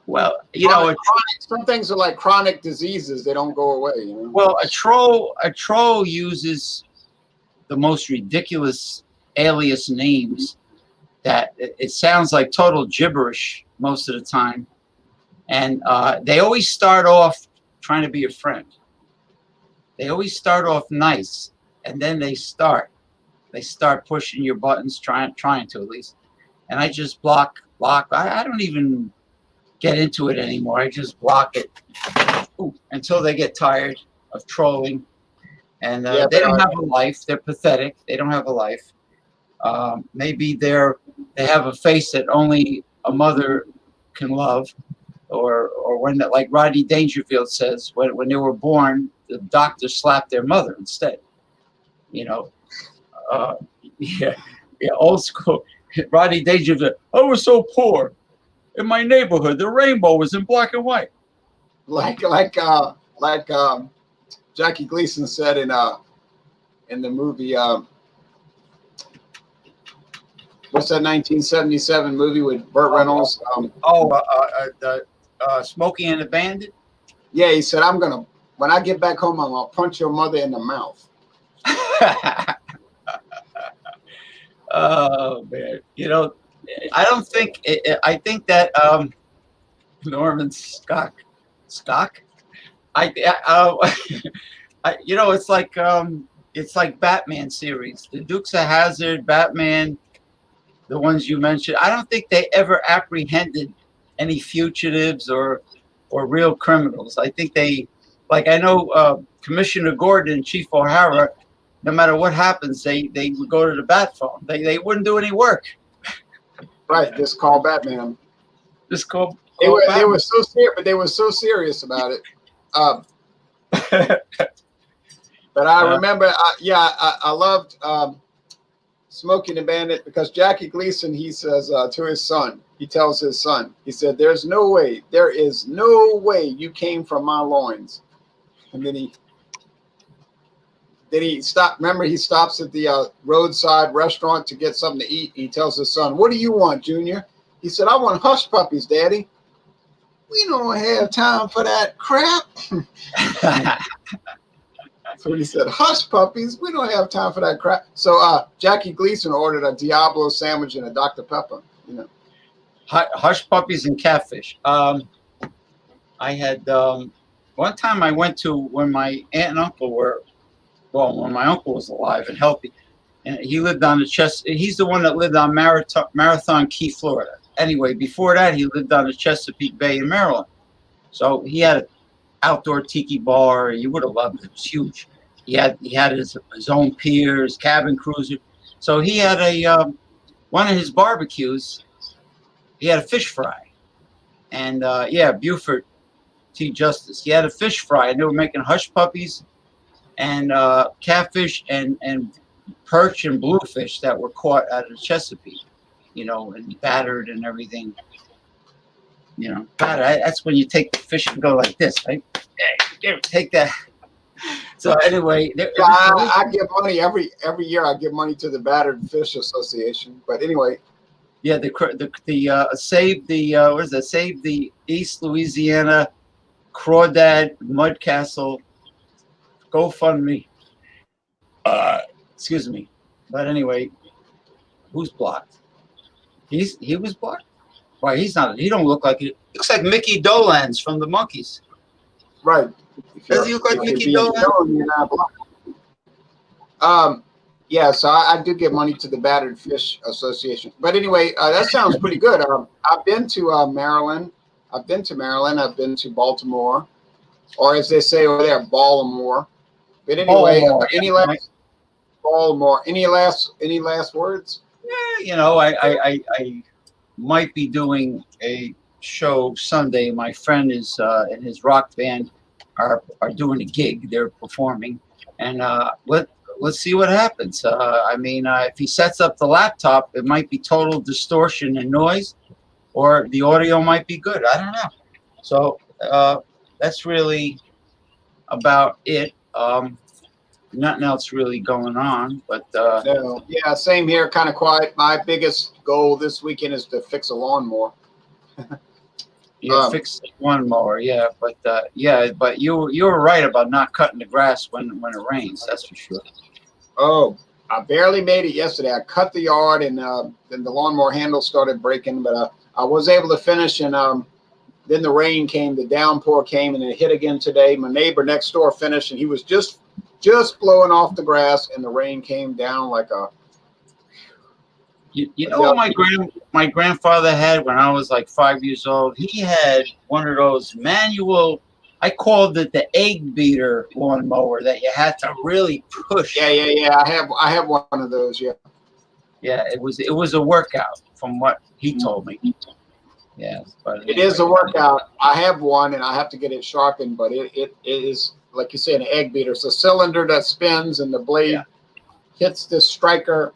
well, you know, some things are like chronic diseases. They don't go away, you know? Well, a troll uses the most ridiculous alias names that it sounds like total gibberish most of the time. And they always start off trying to be a friend. They always start off nice, and then they start pushing your buttons, trying to at least. And I just block. I don't even get into it anymore. I just block it until they get tired of trolling. And they don't have a life. They're pathetic. They don't have a life. Maybe they have a face that only a mother can love. or when, like Rodney Dangerfield says, when they were born, the doctor slapped their mother instead. You know, uh, yeah, yeah, old school. Rodney Dangerfield. I was so poor in my neighborhood. The rainbow was in black and white. Like Jackie Gleason said in the movie. What's that 1977 movie with Burt Reynolds? Smokey and the Bandit. Yeah, he said, when I get back home, I'm gonna punch your mother in the mouth. Oh man, you know, I don't think. I think that Norman Scott, you know, it's like Batman series, the Dukes of Hazzard, Batman, the ones you mentioned. I don't think they ever apprehended any fugitives or real criminals. I think they, like, I know Commissioner Gordon and Chief O'Hara, no matter what happens, they would go to the bat phone. They wouldn't do any work. Right, just call Batman. Just call They Batman. were so serious, but they were so serious about it. But I remember, I loved Smokey and the Bandit because Jackie Gleason, he says to his son, he tells his son, he said, there is no way you came from my loins. And then he stopped. Remember, he stops at the roadside restaurant to get something to eat. He tells his son, what do you want, Junior? He said, I want hush puppies, Daddy. We don't have time for that crap. So he said, hush puppies, we don't have time for that crap. So Jackie Gleason ordered a Diablo sandwich and a Dr. Pepper, you know. Hush puppies and catfish. I had one time I went to when my aunt and uncle when my uncle was alive and healthy, and he lived on he's the one that lived on Marathon Key, Florida. Anyway, before that, he lived on the Chesapeake Bay in Maryland. So he had an outdoor tiki bar. You would have loved it. It was huge. He had his own pier, his cabin cruiser. So he had one of his barbecues. He had a fish fry, and Buford T. Justice. He had a fish fry, and they were making hush puppies and catfish and perch and bluefish that were caught out of the Chesapeake, you know, and battered and everything. You know, that's when you take the fish and go like this, right? Hey, take that. So anyway, I give money every year. I give money to the Battered Fish Association. But anyway, yeah, save the East Louisiana Crawdad Mudcastle GoFundMe. Excuse me, but anyway, who's blocked? He was blocked. Why, he's not. He don't look like it. Looks like Mickey Dolenz from the Monkees. Right. Does he look like Mickey Dolenz? Yeah, so I do give money to the Battered Fish Association. But anyway, that sounds pretty good. I've been to Maryland. I've been to Baltimore, or as they say over there, Baltimore. But anyway, Baltimore. Any last words? Yeah, you know, I might be doing a show Sunday. My friend is and his rock band are doing a gig. They're performing, and let's see what happens. I mean, if he sets up the laptop, it might be total distortion and noise, or the audio might be good. I don't know. So that's really about it. Nothing else really going on, but no. Yeah, same here. Kind of quiet. My biggest goal this weekend is to fix a lawnmower. Fix one mower. Yeah, but you were right about not cutting the grass when it rains. That's for sure. Oh, I barely made it yesterday. I cut the yard, and then the lawnmower handle started breaking, but I was able to finish, and then the rain came, the downpour came, and it hit again today. My neighbor next door finished, and he was just blowing off the grass, and the rain came down like a. You know what my grandfather had when I was like 5 years old? He had one of those manual. I called it the egg beater lawnmower that you had to really push. Yeah. I have one of those. Yeah. Yeah, it was a workout from what he told me. Yeah, but It is a workout. I have one, and I have to get it sharpened, but it is, like you say, an egg beater. It's a cylinder that spins, and the blade hits this striker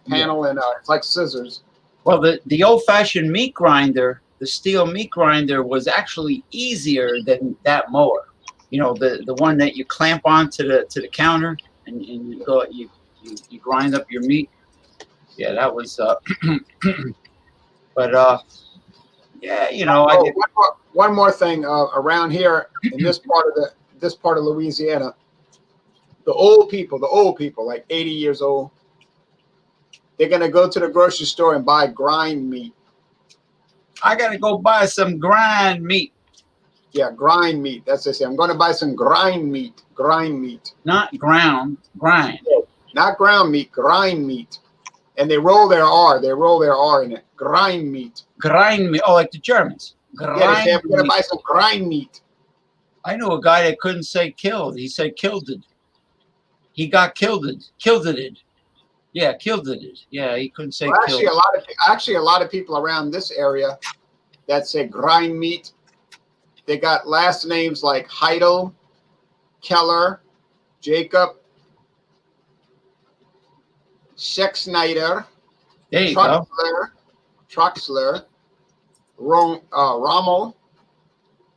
panel, and it's like scissors. Well, the old-fashioned meat grinder, the steel meat grinder, was actually easier than that mower. You know, the one that you clamp onto the counter, and you go you grind up your meat. Yeah, that was. But yeah, you know, one more thing around here in this part of Louisiana, the old people, like 80 years old, they're gonna go to the grocery store and buy grind meat. I gotta go buy some grind meat. Yeah, grind meat. That's what they say. I'm going to buy some grind meat. Grind meat. Not ground, grind. No, not ground meat, grind meat. And they roll their R. They roll their R in it. Grind meat. Grind meat. Oh, like the Germans. Grind yeah, they say, I'm going to buy some grind meat. I knew a guy that couldn't say killed. He said killed. He got killed. Killed it. Yeah, killed it. Yeah, he couldn't say well, killed. Actually, a lot of people around this area that say grind meat, they got last names like Heidel, Keller, Jacob, Schexnayder, Troxler, Rommel,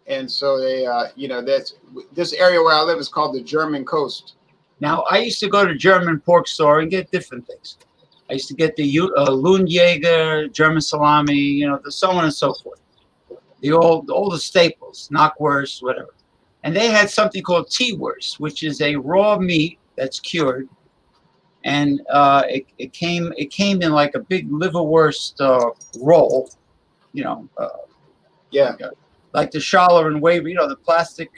and so they, you know, that's this area where I live is called the German Coast. Now, I used to go to German pork store and get different things. I used to get the Lundjaeger, German salami, you know, so on and so forth. All the staples, knockwurst, whatever. And they had something called T-wurst, which is a raw meat that's cured. And it came in like a big liverwurst roll, you know. Yeah. Like the Schaller and Waver, you know, the plastic,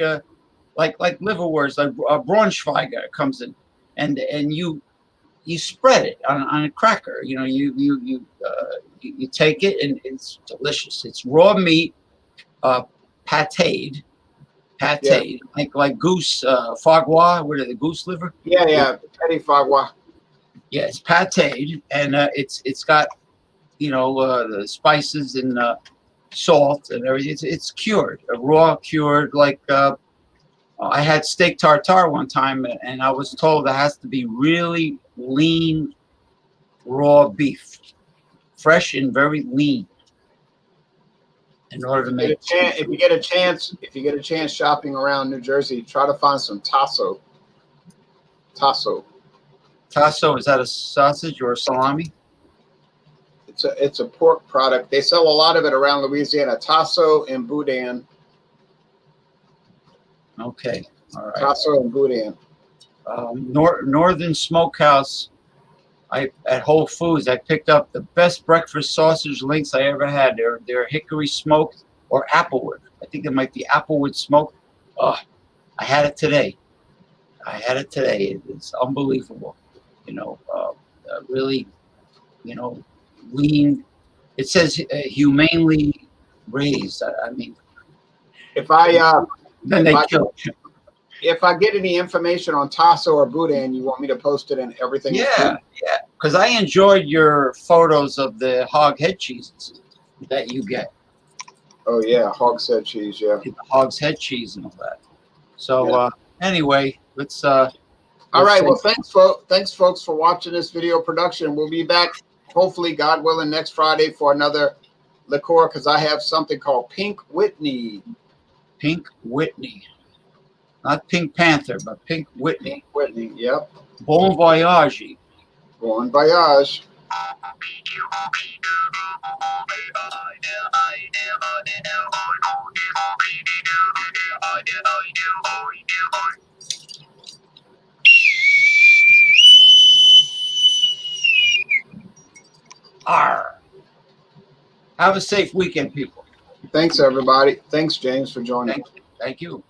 like liverwurst, like Braunschweiger comes in, and you spread it on a cracker. You know, you take it, and it's delicious. It's raw meat, patéed, like goose foie gras. What are the goose liver? Yeah, petit foie gras. Yeah, it's patéed, and it's got, you know, the spices and salt and everything. It's cured, raw cured. Like I had steak tartare one time, and I was told it has to be really lean, raw beef, fresh and very lean, in order to make it. If you get a chance shopping around New Jersey, try to find some tasso. Tasso, is that a sausage or a salami? It's a pork product. They sell a lot of it around Louisiana. Tasso and boudin. Okay, all right. Tasso and boudin. Northern Smokehouse. At Whole Foods, I picked up the best breakfast sausage links I ever had. They're hickory smoked or applewood. I think it might be applewood smoked. I had it today. It's unbelievable. You know, really, you know, lean. It says humanely raised. I mean, if I kill it. If I get any information on tasso or boudin, you want me to post it in everything? Yeah, because I enjoyed your photos of the hog head cheeses that you get. Oh yeah, hog's head cheese, yeah. The hog's head cheese and all that. So anyway, let's all right, well, thanks folks for watching this video production. We'll be back, hopefully, God willing, next Friday for another liqueur, because I have something called Pink Whitney. Pink Whitney. Not Pink Panther, but Pink Whitney. Pink Whitney, yep. Bon voyage. Bon voyage. Arr. Have a safe weekend, people. Thanks, everybody. Thanks, James, for joining. Thank you.